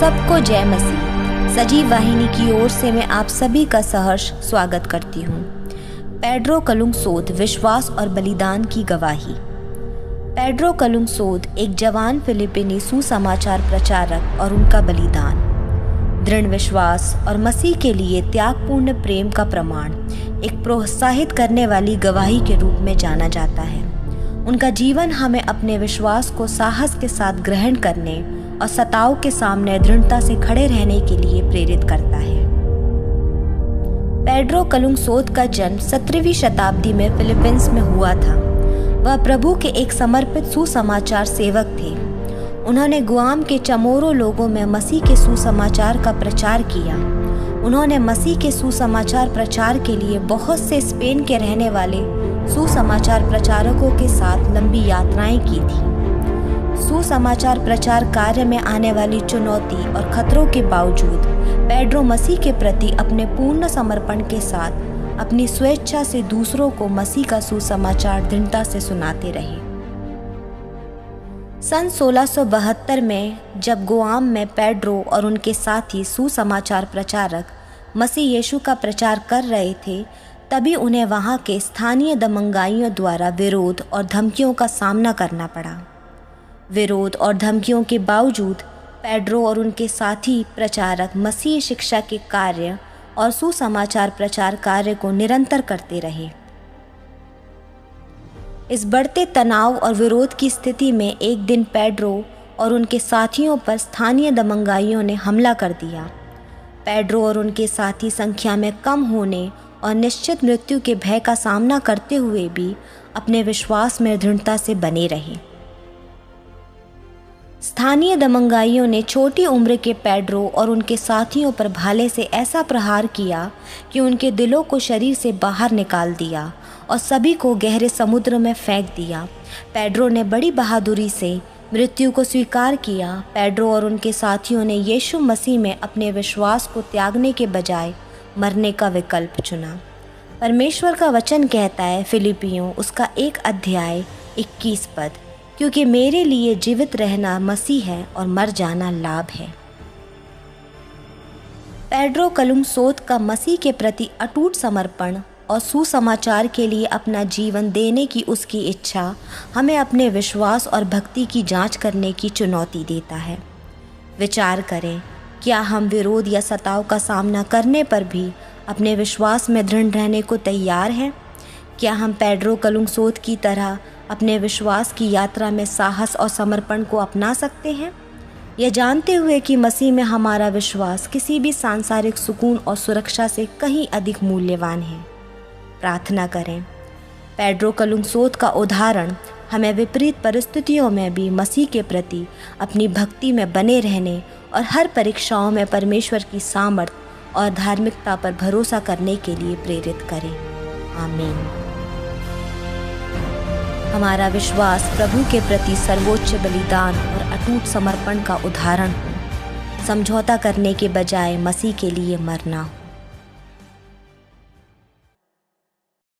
सबको जय मसीह। सजीव वाहिनी की ओर से मैं आप सभी का सहर्ष स्वागत करती हूँ। पेड्रो कलुंगसोत विश्वास और बलिदान की गवाही। पेड्रो कलुंगसोत एक जवान फिलिपिनी सुसमाचार प्रचारक और उनका बलिदान, दृढ़ विश्वास और मसीह के लिए त्यागपूर्ण प्रेम का प्रमाण, एक प्रोत्साहित करने वाली गवाही के रूप में जाना जाता है। उनका जीवन हमें अपने विश्वास को साहस के साथ ग्रहण करने और सताव के सामने दृढ़ता से खड़े रहने के लिए प्रेरित करता है। पेड्रो कलुंगसोत का जन्म 17वीं शताब्दी में फिलीपींस में हुआ था। वह प्रभु के एक समर्पित सुसमाचार सेवक थे। उन्होंने गुआम के चमोरो लोगों में मसीह के सुसमाचार का प्रचार किया। उन्होंने मसीह के सुसमाचार प्रचार के लिए बहुत से स्पेन के रहने वाले सुसमाचार प्रचारकों के साथ लंबी यात्राएं की थी। सुसमाचार प्रचार कार्य में आने वाली चुनौती और खतरों के बावजूद पेड्रो मसीह के प्रति अपने पूर्ण समर्पण के साथ अपनी स्वेच्छा से दूसरों को मसीह का सुसमाचार दृढ़ता से सुनाते रहे। सन 1672 में जब गुआम में पेड्रो और उनके साथी सुसमाचार प्रचारक मसीह यीशु का प्रचार कर रहे थे, तभी उन्हें वहां के स्थानीय दंगाइयों द्वारा विरोध और धमकियों का सामना करना पड़ा। विरोध और धमकियों के बावजूद पेड्रो और उनके साथी प्रचारक मसीह शिक्षा के कार्य और सुसमाचार प्रचार कार्य को निरंतर करते रहे। इस बढ़ते तनाव और विरोध की स्थिति में एक दिन पेड्रो और उनके साथियों पर स्थानीय दंगाइयों ने हमला कर दिया। पेड्रो और उनके साथी संख्या में कम होने और निश्चित मृत्यु के भय का सामना करते हुए भी अपने विश्वास में दृढ़ता से बने रहे। स्थानीय दंगाइयों ने छोटी उम्र के पेड्रो और उनके साथियों पर भाले से ऐसा प्रहार किया कि उनके दिलों को शरीर से बाहर निकाल दिया और सभी को गहरे समुद्र में फेंक दिया। पेड्रो ने बड़ी बहादुरी से मृत्यु को स्वीकार किया। पेड्रो और उनके साथियों ने यीशु मसीह में अपने विश्वास को त्यागने के बजाय मरने का विकल्प चुना। परमेश्वर का वचन कहता है, फिलिपियों उसका 1 अध्याय 21 पद, क्योंकि मेरे लिए जीवित रहना मसीह है और मर जाना लाभ है। पेड्रो कलुंगसोत का मसीह के प्रति अटूट समर्पण और सुसमाचार के लिए अपना जीवन देने की उसकी इच्छा हमें अपने विश्वास और भक्ति की जांच करने की चुनौती देता है। विचार करें, क्या हम विरोध या सताव का सामना करने पर भी अपने विश्वास में दृढ़ रहने को तैयार हैं? क्या हम पेड्रो कलुंगसोत की तरह अपने विश्वास की यात्रा में साहस और समर्पण को अपना सकते हैं, यह जानते हुए कि मसीह में हमारा विश्वास किसी भी सांसारिक सुकून और सुरक्षा से कहीं अधिक मूल्यवान है? प्रार्थना करें। पेड्रो कलुंगसोत का उदाहरण हमें विपरीत परिस्थितियों में भी मसीह के प्रति अपनी भक्ति में बने रहने और हर परीक्षाओं में परमेश्वर की सामर्थ और धार्मिकता पर भरोसा करने के लिए प्रेरित करें। आमीन। हमारा विश्वास प्रभु के प्रति सर्वोच्च बलिदान और अटूट समर्पण का उदाहरण हो। समझौता करने के बजाय मसीह के लिए मरना हो।